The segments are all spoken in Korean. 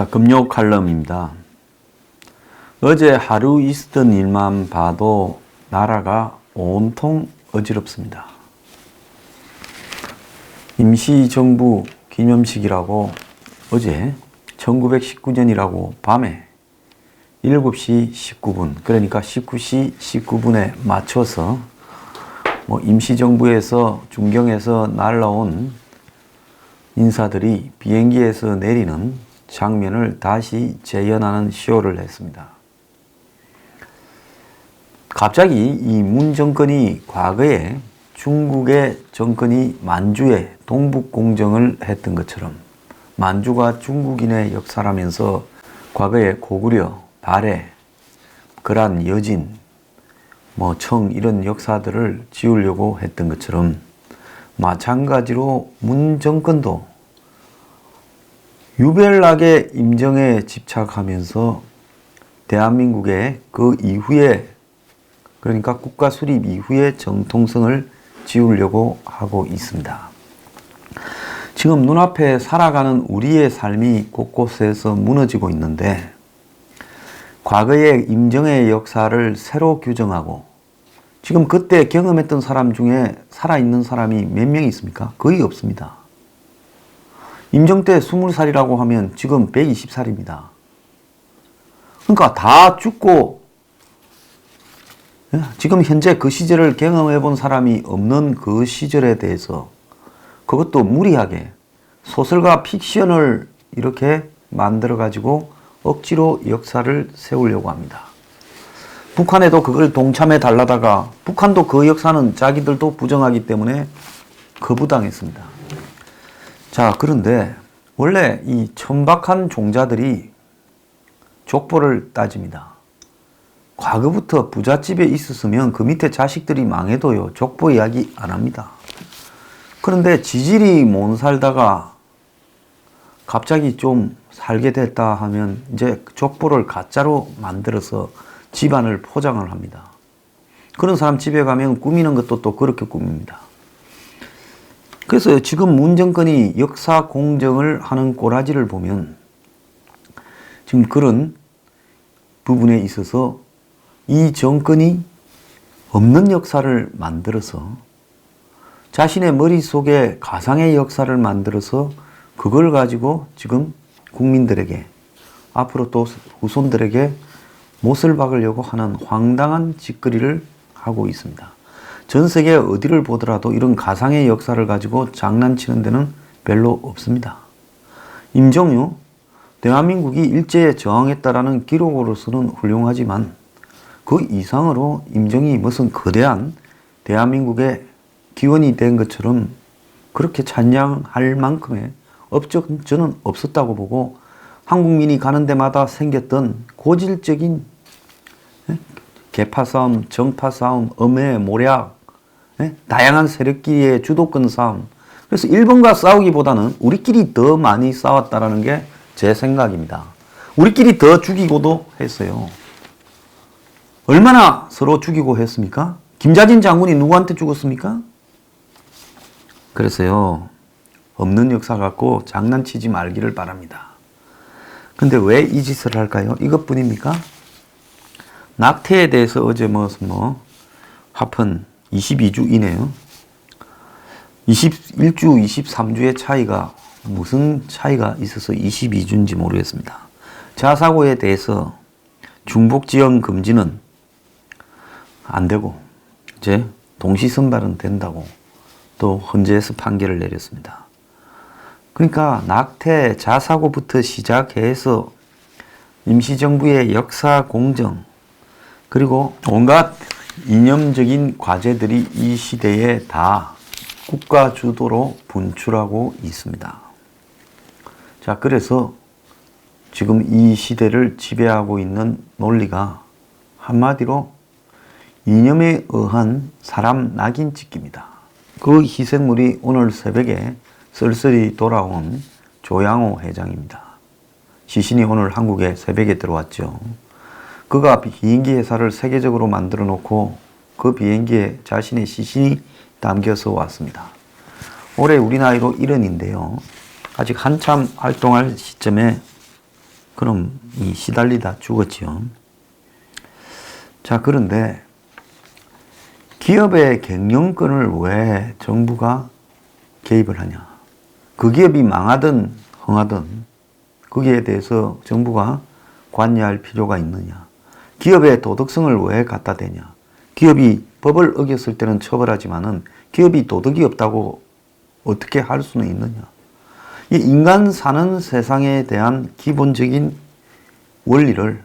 자, 금요 칼럼입니다. 어제 하루 있었던 일만 봐도 나라가 온통 어지럽습니다. 임시정부 기념식이라고 어제 1919년이라고 밤에 7시 19분, 그러니까 19시 19분에 맞춰서 임시정부에서 중경에서 날라온 인사들이 비행기에서 내리는 장면을 다시 재현하는 쇼를 했습니다. 갑자기 이 문 정권이 과거에 중국의 정권이 만주에 동북공정을 했던 것처럼 만주가 중국인의 역사라면서 과거에 고구려, 발해, 거란, 여진, 청 이런 역사들을 지우려고 했던 것처럼 마찬가지로 문 정권도 유별나게 임정에 집착하면서 대한민국의 그 이후에, 그러니까 국가 수립 이후의 정통성을 지우려고 하고 있습니다. 지금 눈앞에 살아가는 우리의 삶이 곳곳에서 무너지고 있는데 과거의 임정의 역사를 새로 규정하고 지금 그때 경험했던 사람 중에 살아있는 사람이 몇 명 있습니까? 거의 없습니다. 임정 때 20살이라고 하면 지금 120살입니다. 그러니까 다 죽고 지금 현재 그 시절을 경험해 본 사람이 없는 그 시절에 대해서 그것도 무리하게 소설과 픽션을 이렇게 만들어 가지고 억지로 역사를 세우려고 합니다. 북한에도 그걸 동참해 달라다가 북한도 그 역사는 자기들도 부정하기 때문에 거부당했습니다. 자, 그런데 원래 이 천박한 종자들이 족보를 따집니다. 과거부터 부잣집에 있었으면 그 밑에 자식들이 망해도요, 족보 이야기 안 합니다. 그런데 지질이 못 살다가 갑자기 좀 살게 됐다 하면 이제 족보를 가짜로 만들어서 집안을 포장을 합니다. 그런 사람 집에 가면 꾸미는 것도 또 그렇게 꾸밉니다. 그래서 지금 문 정권이 역사 공정을 하는 꼬라지를 보면 지금 그런 부분에 있어서 이 정권이 없는 역사를 만들어서 자신의 머릿속에 가상의 역사를 만들어서 그걸 가지고 지금 국민들에게 앞으로 또 후손들에게 못을 박으려고 하는 황당한 짓거리를 하고 있습니다. 전 세계 어디를 보더라도 이런 가상의 역사를 가지고 장난치는 데는 별로 없습니다. 임종유, 대한민국이 일제에 저항했다라는 기록으로서는 훌륭하지만 그 이상으로 임정이 무슨 거대한 대한민국의 기원이 된 것처럼 그렇게 찬양할 만큼의 업적은 저는 없었다고 보고 한국민이 가는 데마다 생겼던 고질적인 계파 싸움, 정파 싸움, 엄해, 모략, 다양한 세력끼리의 주도권 싸움. 그래서 일본과 싸우기보다는 우리끼리 더 많이 싸웠다라는 게 제 생각입니다. 우리끼리 더 죽이고도 했어요. 얼마나 서로 죽이고 했습니까? 김자진 장군이 누구한테 죽었습니까? 그래서요, 없는 역사 갖고 장난치지 말기를 바랍니다. 근데 왜 이 짓을 할까요? 이것뿐입니까? 낙태에 대해서 어제 합헌 22주이네요. 21주, 23주의 차이가 무슨 차이가 있어서 22주인지 모르겠습니다. 자사고에 대해서 중복지원 금지는 안 되고 이제 동시선발은 된다고 또 헌재에서 판결을 내렸습니다. 그러니까 낙태, 자사고부터 시작해서 임시정부의 역사 공정 그리고 온갖 이념적인 과제들이 이 시대에 다 국가 주도로 분출하고 있습니다. 자, 그래서 지금 이 시대를 지배하고 있는 논리가 한마디로 이념에 의한 사람 낙인 찍기입니다. 그 희생물이 오늘 새벽에 쓸쓸히 돌아온 조양호 회장입니다. 시신이 오늘 한국에 새벽에 들어왔죠. 그가 비행기 회사를 세계적으로 만들어 놓고 그 비행기에 자신의 시신이 담겨서 왔습니다. 올해 우리 나이로 70인데요. 아직 한참 활동할 시점에 그럼 이 시달리다 죽었지요. 자, 그런데 기업의 경영권을 왜 정부가 개입을 하냐? 그 기업이 망하든 흥하든 거기에 대해서 정부가 관여할 필요가 있느냐? 기업의 도덕성을 왜 갖다 대냐? 기업이 법을 어겼을 때는 처벌하지만은 기업이 도덕이 없다고 어떻게 할 수는 있느냐? 이 인간 사는 세상에 대한 기본적인 원리를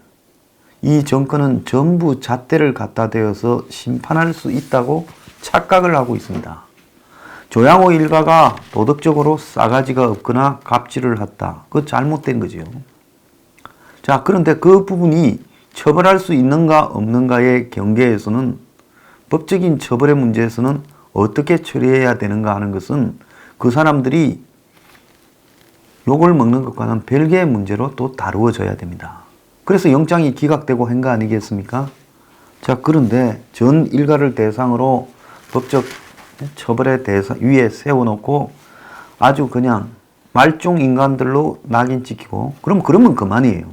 이 정권은 전부 잣대를 갖다 대어서 심판할 수 있다고 착각을 하고 있습니다. 조양호 일가가 도덕적으로 싸가지가 없거나 갑질을 했다. 그거 잘못된 거죠. 자, 그런데 그 부분이 처벌할 수 있는가 없는가의 경계에서는 법적인 처벌의 문제에서는 어떻게 처리해야 되는가 하는 것은 그 사람들이 욕을 먹는 것과는 별개의 문제로 또 다루어져야 됩니다. 그래서 영장이 기각되고 한 거 아니겠습니까? 자, 그런데 전 일가를 대상으로 법적 처벌의 대상 위에 세워놓고 아주 그냥 말종 인간들로 낙인 찍히고 그러면 그만이에요.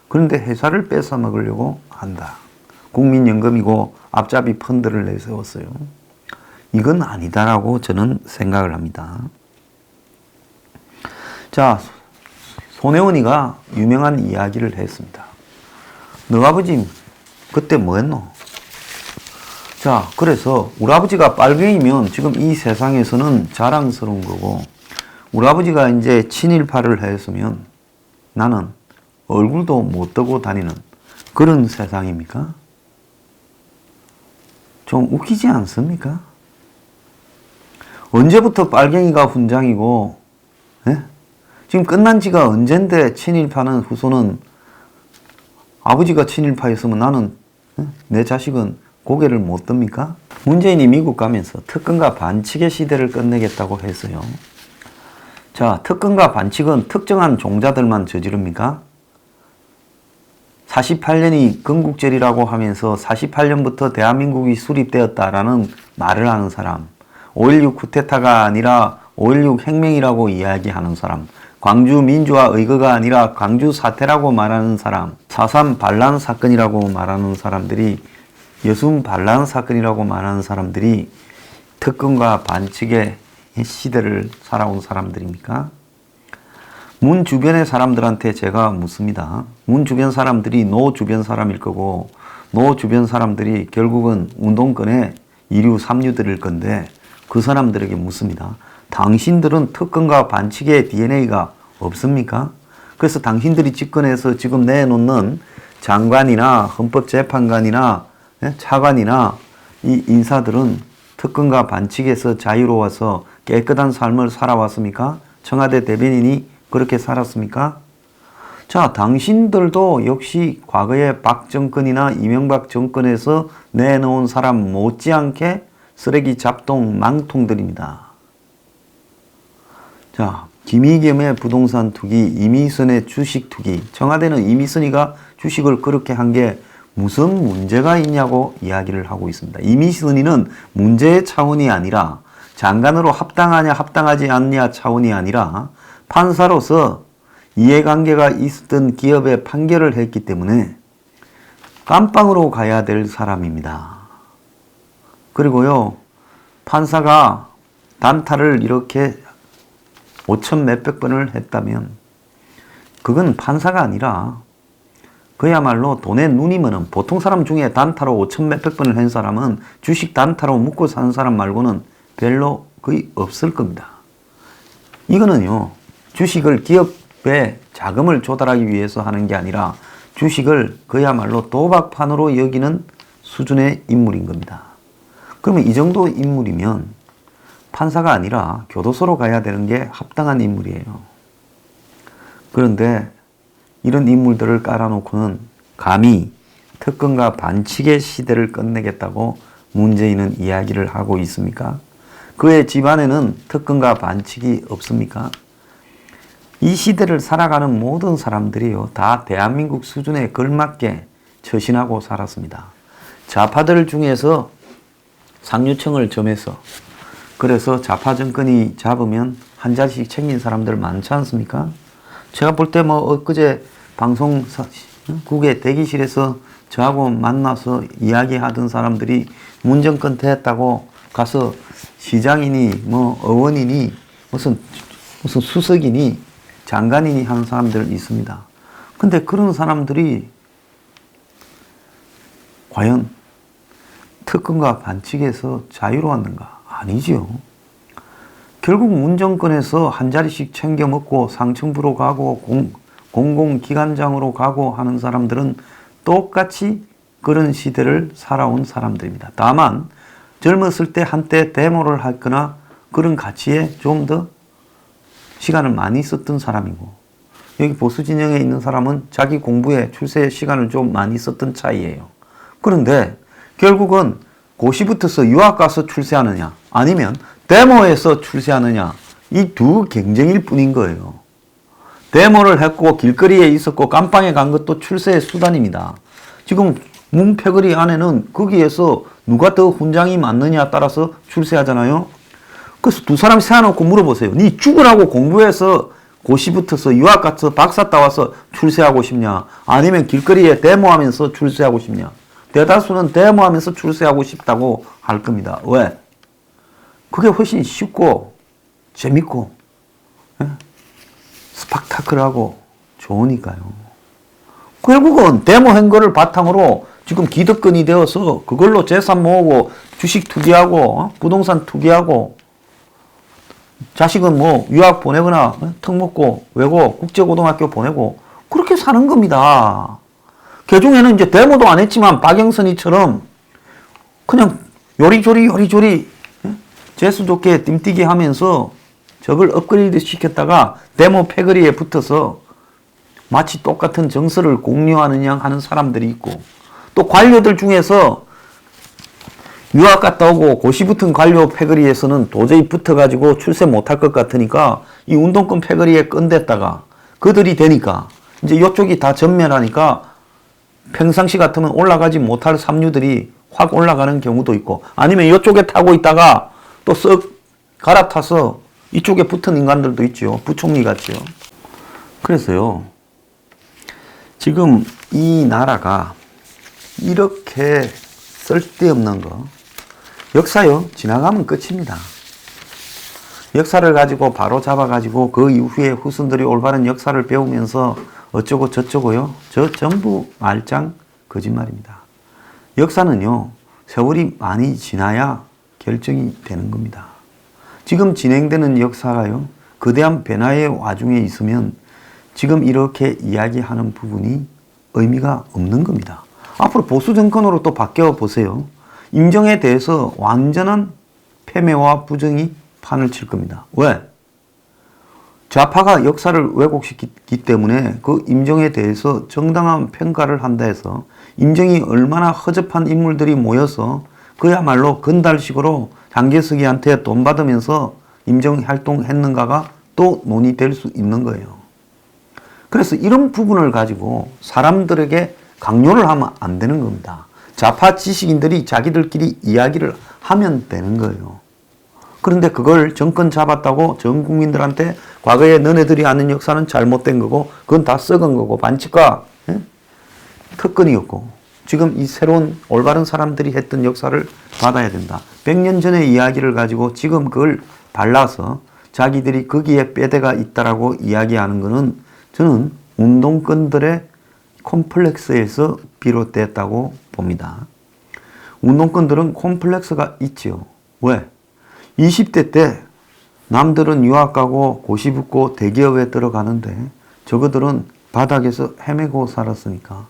그런데 회사를 뺏어 먹으려고 한다. 국민연금이고 앞잡이 펀드를 내세웠어요. 이건 아니다라고 저는 생각을 합니다. 자, 손혜원이가 유명한 이야기를 했습니다. 너 아버지 그때 뭐 했노? 자, 그래서 우리 아버지가 빨갱이면 지금 이 세상에서는 자랑스러운 거고 우리 아버지가 이제 친일파를 했으면 나는 얼굴도 못 뜨고 다니는 그런 세상입니까? 좀 웃기지 않습니까? 언제부터 빨갱이가 훈장이고, 예? 지금 끝난 지가 언젠데 친일파는 후손은 아버지가 친일파였으면 나는 내 자식은 고개를 못 듭니까? 문재인이 미국 가면서 특권과 반칙의 시대를 끝내겠다고 했어요. 자, 특권과 반칙은 특정한 종자들만 저지릅니까? 48년이 건국절이라고 하면서 48년부터 대한민국이 수립되었다라는 말을 하는 사람, 5.16 쿠데타가 아니라 5.16 혁명이라고 이야기하는 사람, 광주 민주화 의거가 아니라 광주 사태라고 말하는 사람, 4.3 반란 사건이라고 말하는 사람들이, 여순 반란 사건이라고 말하는 사람들이 특권과 반칙의 시대를 살아온 사람들입니까? 문 주변의 사람들한테 제가 묻습니다. 문 주변 사람들이 노 주변 사람일 거고, 노 주변 사람들이 결국은 운동권의 2류, 3류들일 건데, 그 사람들에게 묻습니다. 당신들은 특권과 반칙의 DNA가 없습니까? 그래서 당신들이 집권해서 지금 내놓는 장관이나 헌법재판관이나 차관이나 이 인사들은 특권과 반칙에서 자유로워서 깨끗한 삶을 살아왔습니까? 청와대 대변인이 그렇게 살았습니까? 자, 당신들도 역시 과거의 박 정권이나 이명박 정권에서 내놓은 사람 못지않게 쓰레기 잡동 망통들입니다. 자, 김의겸의 부동산 투기, 이미선의 주식 투기. 청와대는 이미선이가 주식을 그렇게 한 게 무슨 문제가 있냐고 이야기를 하고 있습니다. 이미선이는 문제의 차원이 아니라 장관으로 합당하냐 합당하지 않냐 차원이 아니라 판사로서 이해관계가 있었던 기업에 판결을 했기 때문에 깜빵으로 가야 될 사람입니다. 그리고요, 판사가 단타를 이렇게 5천 몇백 번을 했다면 그건 판사가 아니라 그야말로 돈에 눈이 머는 보통 사람 중에 단타로 5천 몇백 번을 한 사람은 주식 단타로 묵고 사는 사람 말고는 별로 거의 없을 겁니다. 이거는요, 주식을 기업에 자금을 조달하기 위해서 하는 게 아니라 주식을 그야말로 도박판으로 여기는 수준의 인물인 겁니다. 그러면 이 정도 인물이면 판사가 아니라 교도소로 가야 되는 게 합당한 인물이에요. 그런데 이런 인물들을 깔아놓고는 감히 특권과 반칙의 시대를 끝내겠다고 문재인은 이야기를 하고 있습니까? 그의 집안에는 특권과 반칙이 없습니까? 이 시대를 살아가는 모든 사람들이요, 다 대한민국 수준에 걸맞게 처신하고 살았습니다. 좌파들 중에서 상류층을 점해서, 그래서 좌파 정권이 잡으면 한 자씩 챙긴 사람들 많지 않습니까? 제가 볼 때 엊그제 방송국의 대기실에서 저하고 만나서 이야기하던 사람들이 문정권 됐다고 가서 시장이니 뭐 의원이니 무슨 수석이니 장관이니 하는 사람들 있습니다. 근데 그런 사람들이 과연 특권과 반칙에서 자유로웠는가? 아니지요. 결국 문정권에서 한 자리씩 챙겨 먹고 상층부로 가고 공공기관장으로 가고 하는 사람들은 똑같이 그런 시대를 살아온 사람들입니다. 다만 젊었을 때 한때 데모를 하거나 그런 가치에 좀 더 시간을 많이 썼던 사람이고, 여기 보수 진영에 있는 사람은 자기 공부에 출세에 시간을 좀 많이 썼던 차이예요. 그런데 결국은 고시부터서 유학 가서 출세하느냐 아니면 데모에서 출세하느냐, 이 두 경쟁일 뿐인 거예요. 데모를 했고 길거리에 있었고 깜빵에 간 것도 출세의 수단입니다. 지금 문패거리 안에는 거기에서 누가 더 훈장이 많느냐 따라서 출세하잖아요. 그래서 두 사람 세워놓고 물어보세요. 니 죽으라고 공부해서 고시부터서 유학 가서 박사 따와서 출세하고 싶냐, 아니면 길거리에 데모하면서 출세하고 싶냐? 대다수는 데모하면서 출세하고 싶다고 할 겁니다. 왜? 그게 훨씬 쉽고 재밌고 스펙타클하고 좋으니까요. 결국은 데모한 거를 바탕으로 지금 기득권이 되어서 그걸로 재산 모으고 주식 투기하고 부동산 투기하고, 자식은 뭐 유학 보내거나 턱 먹고 외고 국제고등학교 보내고 그렇게 사는 겁니다. 그 중에는 이제 데모도 안 했지만 박영선이처럼 그냥 요리조리 재수 좋게 띵뛰기 하면서 저걸 업그레이드 시켰다가 데모 패거리에 붙어서 마치 똑같은 정서를 공유하는 양 하는 사람들이 있고, 또 관료들 중에서 유학 갔다 오고 고시 붙은 관료 패거리에서는 도저히 붙어가지고 출세 못할 것 같으니까 이 운동권 패거리에 끈댔다가 그들이 되니까 이제 이쪽이 다 전멸하니까 평상시 같으면 올라가지 못할 삼류들이 확 올라가는 경우도 있고, 아니면 이쪽에 타고 있다가 또 쓱 갈아타서 이쪽에 붙은 인간들도 있죠. 부총리 같이요. 그래서요, 지금 이 나라가 이렇게 쓸데없는 거, 역사요, 지나가면 끝입니다. 역사를 가지고 바로 잡아가지고 그 이후에 후손들이 올바른 역사를 배우면서 어쩌고 저쩌고요, 저 전부 말짱 거짓말입니다. 역사는요, 세월이 많이 지나야 결정이 되는 겁니다. 지금 진행되는 역사가요, 거대한 변화의 와중에 있으면 지금 이렇게 이야기하는 부분이 의미가 없는 겁니다. 앞으로 보수 정권으로 또 바뀌어 보세요. 임정에 대해서 완전한 패배와 부정이 판을 칠 겁니다. 왜? 좌파가 역사를 왜곡시키기 때문에 그 임정에 대해서 정당한 평가를 한다 해서 임정이 얼마나 허접한 인물들이 모여서 그야말로 건달식으로 장개석이한테 돈 받으면서 임정 활동했는가가 또 논의될 수 있는 거예요. 그래서 이런 부분을 가지고 사람들에게 강요를 하면 안 되는 겁니다. 좌파 지식인들이 자기들끼리 이야기를 하면 되는 거예요. 그런데 그걸 정권 잡았다고 전 국민들한테 과거에 너네들이 아는 역사는 잘못된 거고 그건 다 썩은 거고 반칙과 특권이었고 지금 이 새로운 올바른 사람들이 했던 역사를 받아야 된다. 100년 전의 이야기를 가지고 지금 그걸 발라서 자기들이 거기에 뼈대가 있다라고 이야기하는 거는 저는 운동권들의 콤플렉스에서 비롯됐다고 봅니다. 운동권들은 콤플렉스가 있지요. 왜? 20대 때 남들은 유학 가고 고시 붙고 대기업에 들어가는데 저거들은 바닥에서 헤매고 살았으니까.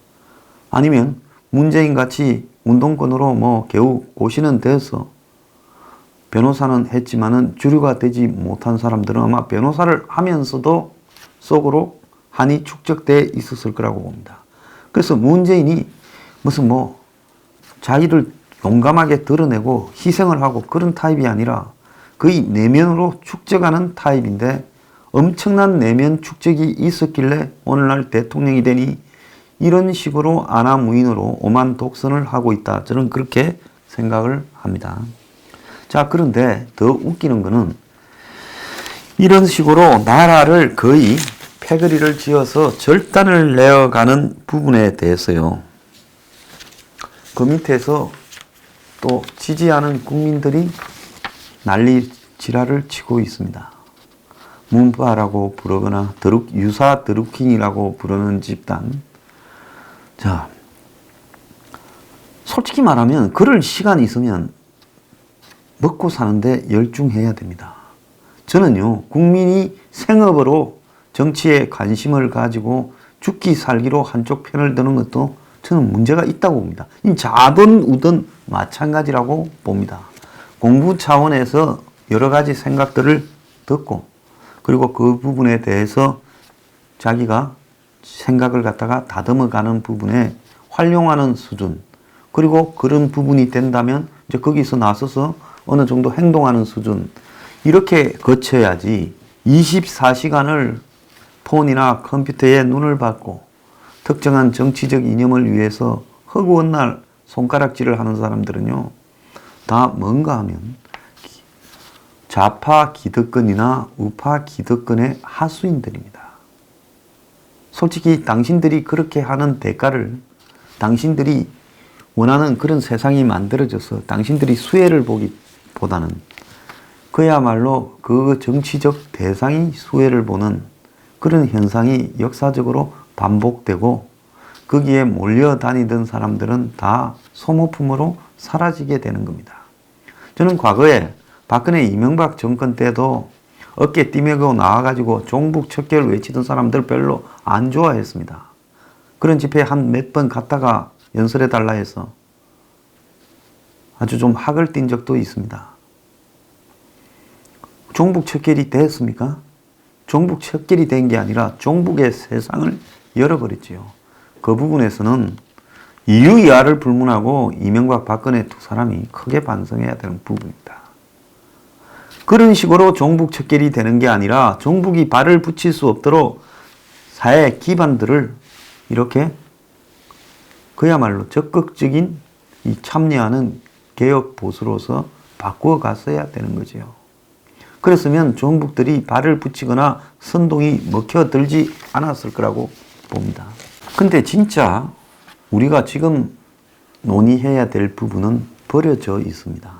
아니면 문재인 같이 운동권으로 뭐 겨우 고시는 돼서 변호사는 했지만은 주류가 되지 못한 사람들은 아마 변호사를 하면서도 속으로 한이 축적돼 있었을 거라고 봅니다. 그래서 문재인이 무슨 뭐 자기를 용감하게 드러내고 희생을 하고 그런 타입이 아니라 거의 내면으로 축적하는 타입인데 엄청난 내면 축적이 있었길래 오늘날 대통령이 되니 이런 식으로 아나무인으로 오만 독선을 하고 있다. 저는 그렇게 생각을 합니다. 자, 그런데 더 웃기는 거는 이런 식으로 나라를 거의 패거리를 지어서 절단을 내어가는 부분에 대해서요. 그 밑에서 또 지지하는 국민들이 난리 지랄을 치고 있습니다. 문파라고 부르거나 유사 드루킹이라고 부르는 집단. 자, 솔직히 말하면 그럴 시간이 있으면 먹고 사는데 열중해야 됩니다. 저는요, 국민이 생업으로 정치에 관심을 가지고 죽기 살기로 한쪽 편을 드는 것도 저는 문제가 있다고 봅니다. 자든 우든 마찬가지라고 봅니다. 공부 차원에서 여러 가지 생각들을 듣고 그리고 그 부분에 대해서 자기가 생각을 갖다가 다듬어가는 부분에 활용하는 수준, 그리고 그런 부분이 된다면 이제 거기서 나서서 어느 정도 행동하는 수준, 이렇게 거쳐야지 24시간을 폰이나 컴퓨터에 눈을 받고 특정한 정치적 이념을 위해서 허구한 날 손가락질을 하는 사람들은요, 다 뭔가 하면 좌파 기득권이나 우파 기득권의 하수인들입니다. 솔직히 당신들이 그렇게 하는 대가를 당신들이 원하는 그런 세상이 만들어져서 당신들이 수혜를 보기보다는 그야말로 그 정치적 대상이 수혜를 보는 그런 현상이 역사적으로 반복되고 거기에 몰려다니던 사람들은 다 소모품으로 사라지게 되는 겁니다. 저는 과거에 박근혜 이명박 정권 때도 어깨 띠매고 나와가지고 종북 척결 외치던 사람들 별로 안 좋아했습니다. 그런 집회에 한 몇 번 갔다가 연설해달라 해서 아주 좀 학을 띈 적도 있습니다. 종북 척결이 됐습니까? 종북 척결이 된 게 아니라 종북의 세상을 열어버렸지요. 그 부분에서는 이유이하를 불문하고 이명박 박근혜 두 사람이 크게 반성해야 되는 부분입니다. 그런 식으로 종북 척결이 되는 게 아니라 종북이 발을 붙일 수 없도록 사회 기반들을 이렇게 그야말로 적극적인 이 참여하는 개혁 보수로서 바꾸어 갔어야 되는 거죠. 그랬으면 종북들이 발을 붙이거나 선동이 먹혀들지 않았을 거라고 봅니다. 근데 진짜 우리가 지금 논의해야 될 부분은 버려져 있습니다.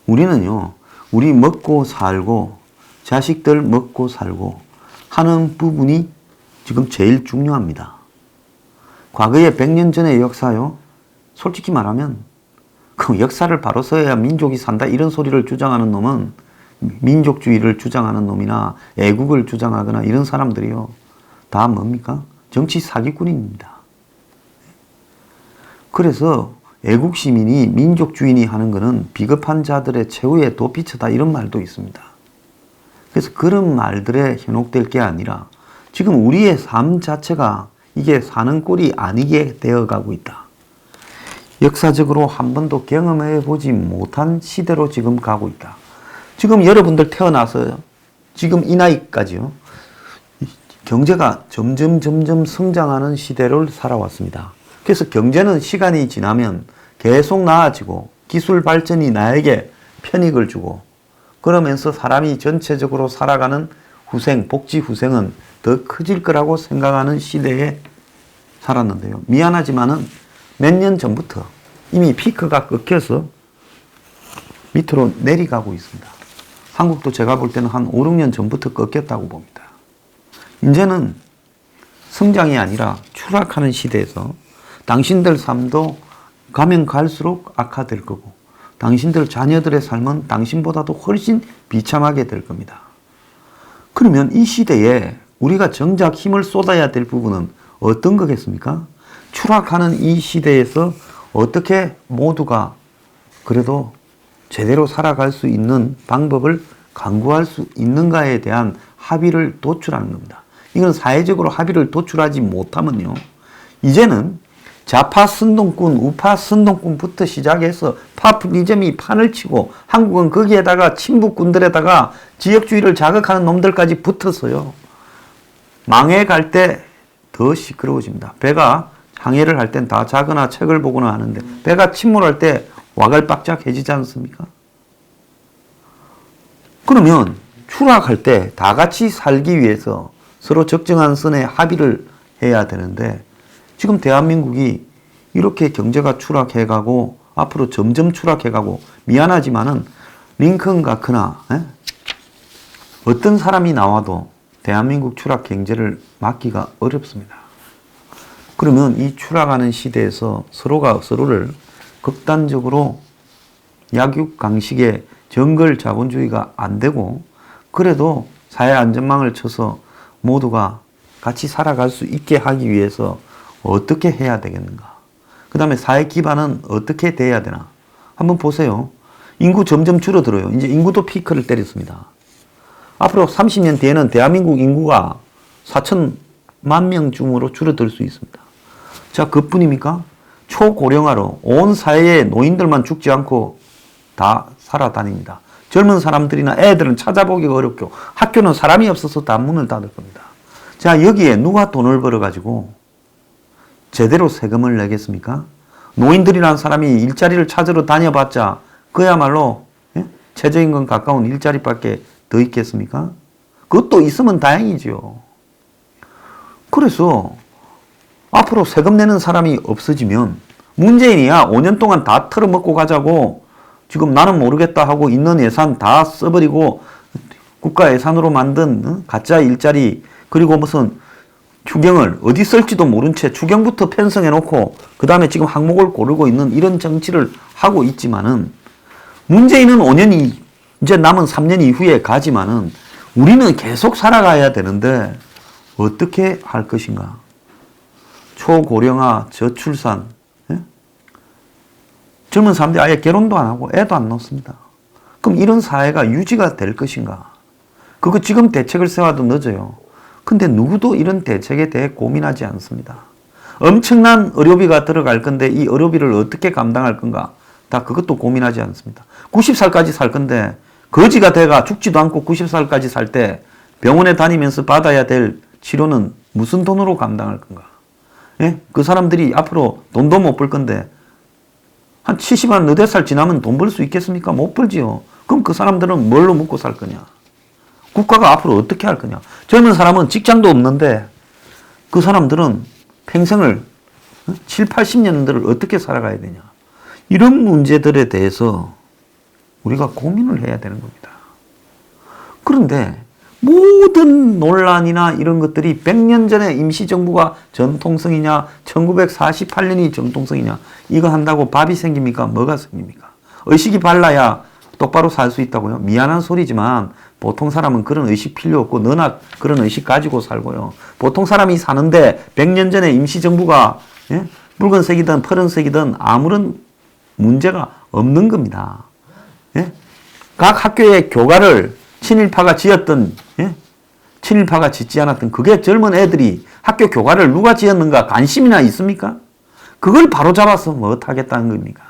우리는요, 우리 먹고 살고 자식들 먹고 살고 하는 부분이 지금 제일 중요합니다. 과거에 100년 전의 역사요, 솔직히 말하면 그 역사를 바로 써야 민족이 산다 이런 소리를 주장하는 놈은 민족주의를 주장하는 놈이나 애국을 주장하거나 이런 사람들이요, 다 뭡니까? 정치 사기꾼입니다. 그래서 애국 시민이 민족주의니 하는 것은 비겁한 자들의 최후의 도피처다 이런 말도 있습니다. 그래서 그런 말들에 현혹될 게 아니라 지금 우리의 삶 자체가 이게 사는 꼴이 아니게 되어가고 있다. 역사적으로 한 번도 경험해 보지 못한 시대로 지금 가고 있다. 지금 여러분들 태어나서 지금 이 나이까지요, 경제가 점점 성장하는 시대를 살아왔습니다. 그래서 경제는 시간이 지나면 계속 나아지고 기술 발전이 나에게 편익을 주고 그러면서 사람이 전체적으로 살아가는 후생, 복지 후생은 더 커질 거라고 생각하는 시대에 살았는데요. 미안하지만은 몇 년 전부터 이미 피크가 꺾여서 밑으로 내려가고 있습니다. 한국도 제가 볼 때는 한 5, 6년 전부터 꺾였다고 봅니다. 이제는 성장이 아니라 추락하는 시대에서 당신들 삶도 가면 갈수록 악화될 거고 당신들 자녀들의 삶은 당신보다도 훨씬 비참하게 될 겁니다. 그러면 이 시대에 우리가 정작 힘을 쏟아야 될 부분은 어떤 거겠습니까? 추락하는 이 시대에서 어떻게 모두가 그래도 제대로 살아갈 수 있는 방법을 강구할 수 있는가에 대한 합의를 도출하는 겁니다. 이건 사회적으로 합의를 도출하지 못하면요, 이제는 좌파 선동꾼, 우파 선동꾼부터 시작해서 파퓰리즘이 판을 치고 한국은 거기에다가 친북군들에다가 지역주의를 자극하는 놈들까지 붙었어요. 망해갈 때 더 시끄러워집니다. 배가 항해를 할 땐 다 자거나 책을 보거나 하는데 배가 침몰할 때 와글박작해지지 않습니까? 그러면 추락할 때 다 같이 살기 위해서 서로 적정한 선에 합의를 해야 되는데 지금 대한민국이 이렇게 경제가 추락해가고 앞으로 점점 추락해가고 미안하지만은 링컨 같거나 어떤 사람이 나와도 대한민국 추락 경제를 막기가 어렵습니다. 그러면 이 추락하는 시대에서 서로가 서로를 극단적으로 약육강식의 정글 자본주의가 안 되고 그래도 사회 안전망을 쳐서 모두가 같이 살아갈 수 있게 하기 위해서 어떻게 해야 되겠는가? 그 다음에 사회 기반은 어떻게 돼야 되나? 한번 보세요. 인구 점점 줄어들어요. 이제 인구도 피크를 때렸습니다. 앞으로 30년 뒤에는 대한민국 인구가 4천만 명쯤으로 줄어들 수 있습니다. 자, 그뿐입니까? 초고령화로 온 사회의 노인들만 죽지 않고 다 살아다닙니다. 젊은 사람들이나 애들은 찾아보기가 어렵고 학교는 사람이 없어서 다 문을 닫을 겁니다. 자, 여기에 누가 돈을 벌어가지고 제대로 세금을 내겠습니까? 노인들이라는 사람이 일자리를 찾으러 다녀봤자 그야말로 최저임금 가까운 일자리밖에 더 있겠습니까? 그것도 있으면 다행이죠. 그래서 앞으로 세금 내는 사람이 없어지면 문재인이야 5년 동안 다 털어먹고 가자고 지금 나는 모르겠다 하고 있는 예산 다 써버리고 국가 예산으로 만든 가짜 일자리 그리고 무슨 추경을 어디 쓸지도 모른 채 추경부터 편성해 놓고 그 다음에 지금 항목을 고르고 있는 이런 정치를 하고 있지만은 문재인은 5년이 이제 남은 3년 이후에 가지만은 우리는 계속 살아가야 되는데 어떻게 할 것인가? 초고령화, 저출산, 젊은 사람들이 아예 결혼도 안 하고 애도 안 낳습니다. 그럼 이런 사회가 유지가 될 것인가? 그거 지금 대책을 세워도 늦어요. 근데 누구도 이런 대책에 대해 고민하지 않습니다. 엄청난 의료비가 들어갈 건데 이 의료비를 어떻게 감당할 건가? 다 그것도 고민하지 않습니다. 90살까지 살 건데 거지가 돼가 죽지도 않고 90살까지 살 때 병원에 다니면서 받아야 될 치료는 무슨 돈으로 감당할 건가? 예? 그 사람들이 앞으로 돈도 못 벌 건데 한 70만 너댓 살 지나면 돈 벌 수 있겠습니까? 못 벌지요. 그럼 그 사람들은 뭘로 먹고 살 거냐? 국가가 앞으로 어떻게 할 거냐? 젊은 사람은 직장도 없는데 그 사람들은 평생을 7, 80년들을 어떻게 살아가야 되냐? 이런 문제들에 대해서 우리가 고민을 해야 되는 겁니다. 그런데 모든 논란이나 이런 것들이 100년 전에 임시정부가 전통성이냐 1948년이 전통성이냐 이거 한다고 밥이 생깁니까? 뭐가 생깁니까? 의식이 발라야 똑바로 살 수 있다고요? 미안한 소리지만 보통 사람은 그런 의식 필요 없고 너나 그런 의식 가지고 살고요. 보통 사람이 사는데 100년 전에 임시정부가 붉은색이든 푸른색이든 아무런 문제가 없는 겁니다. 각 학교의 교과를 친일파가 지었던 친일파가 짓지 않았던 그게 젊은 애들이 학교 교과를 누가 지었는가 관심이나 있습니까? 그걸 바로잡아서 뭐 하겠다는 겁니까?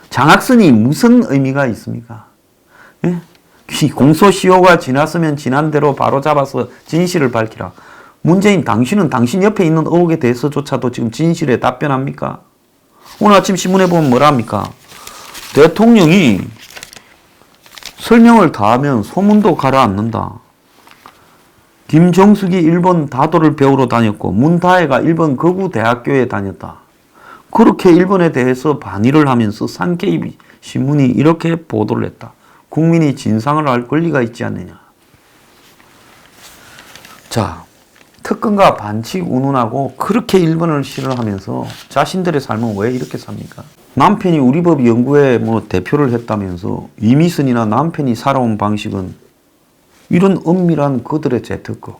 장학선이 무슨 의미가 있습니까? 공소시효가 지났으면 지난 대로 바로잡아서 진실을 밝히라. 문재인 당신은 당신 옆에 있는 의혹에 대해서조차도 지금 진실에 답변합니까? 오늘 아침 신문에 보면 뭐라 합니까? 대통령이 설명을 다하면 소문도 가라앉는다. 김정숙이 일본 다도를 배우러 다녔고 문다혜가 일본 거구대학교에 다녔다. 그렇게 일본에 대해서 반의를 하면서 산케이 신문이 이렇게 보도를 했다. 국민이 진상을 알 권리가 있지 않느냐. 자, 특권과 반칙 운운하고 그렇게 일본을 싫어하면서 자신들의 삶은 왜 이렇게 삽니까? 남편이 우리법 연구회 대표를 했다면서 이미선이나 남편이 살아온 방식은 이런 엄밀한 그들의 재특권.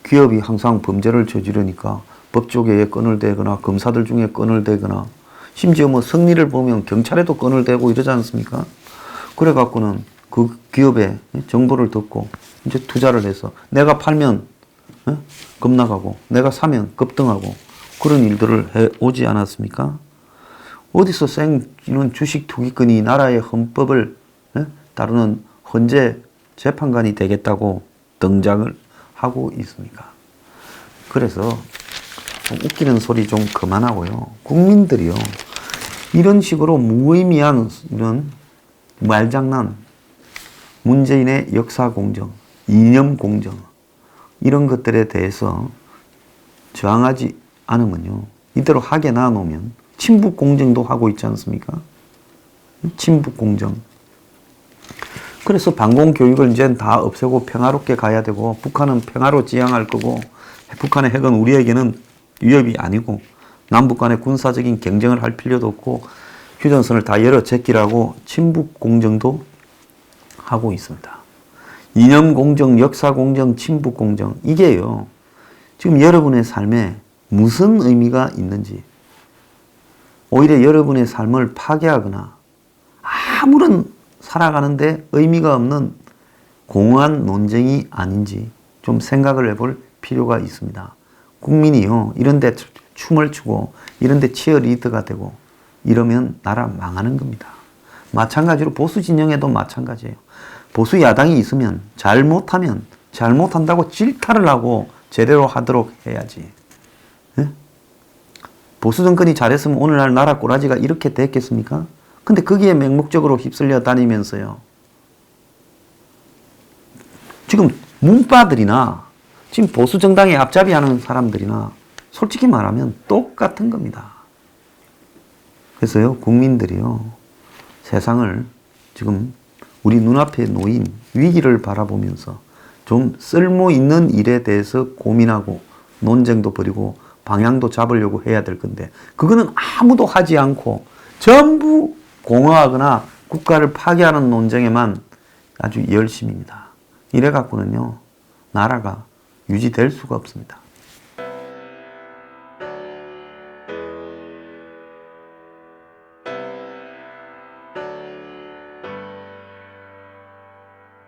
기업이 항상 범죄를 저지르니까 법조계에 건을 대거나 검사들 중에 건을 대거나 심지어 승리를 보면 경찰에도 건을 대고 이러지 않습니까? 그래갖고는 그 기업의 정보를 듣고 이제 투자를 해서 내가 팔면 급락하고 내가 사면 급등하고 그런 일들을 해오지 않았습니까? 어디서 이런 주식 투기꾼이 나라의 헌법을 다루는 헌재 재판관이 되겠다고 등장을 하고 있습니까? 그래서 좀 웃기는 소리 좀 그만하고요. 국민들이요. 이런 식으로 무의미한 이런 말장난, 문재인의 역사 공정, 이념 공정, 이런 것들에 대해서 저항하지 않으면요, 이대로 하게 놔놓으면 친북 공정도 하고 있지 않습니까? 친북 공정. 그래서 반공 교육을 이제 다 없애고 평화롭게 가야 되고, 북한은 평화로 지향할 거고, 북한의 핵은 우리에게는 위협이 아니고, 남북 간의 군사적인 경쟁을 할 필요도 없고, 휴전선을 다 열어 제끼라고 친북 공정도 하고 있습니다. 이념 공정, 역사 공정, 친북 공정, 이게요, 지금 여러분의 삶에 무슨 의미가 있는지, 오히려 여러분의 삶을 파괴하거나 아무런 살아가는데 의미가 없는 공허한 논쟁이 아닌지 좀 생각을 해볼 필요가 있습니다. 국민이요, 이런데 춤을 추고 이런데 치어리더가 되고 이러면 나라 망하는 겁니다. 마찬가지로 보수 진영에도 마찬가지예요. 보수 야당이 있으면 잘못하면 잘못한다고 질타를 하고 제대로 하도록 해야지. 예? 보수 정권이 잘했으면 오늘날 나라 꼬라지가 이렇게 됐겠습니까? 근데 거기에 맹목적으로 휩쓸려 다니면서요, 지금 문파들이나 지금 보수 정당에 앞잡이하는 사람들이나 솔직히 말하면 똑같은 겁니다. 그래서요, 국민들이요, 세상을 지금 우리 눈앞에 놓인 위기를 바라보면서 좀 쓸모 있는 일에 대해서 고민하고 논쟁도 벌이고 방향도 잡으려고 해야 될 건데, 그거는 아무도 하지 않고 전부 공허하거나 국가를 파괴하는 논쟁에만 아주 열심입니다. 이래 갖고는요, 나라가 유지될 수가 없습니다.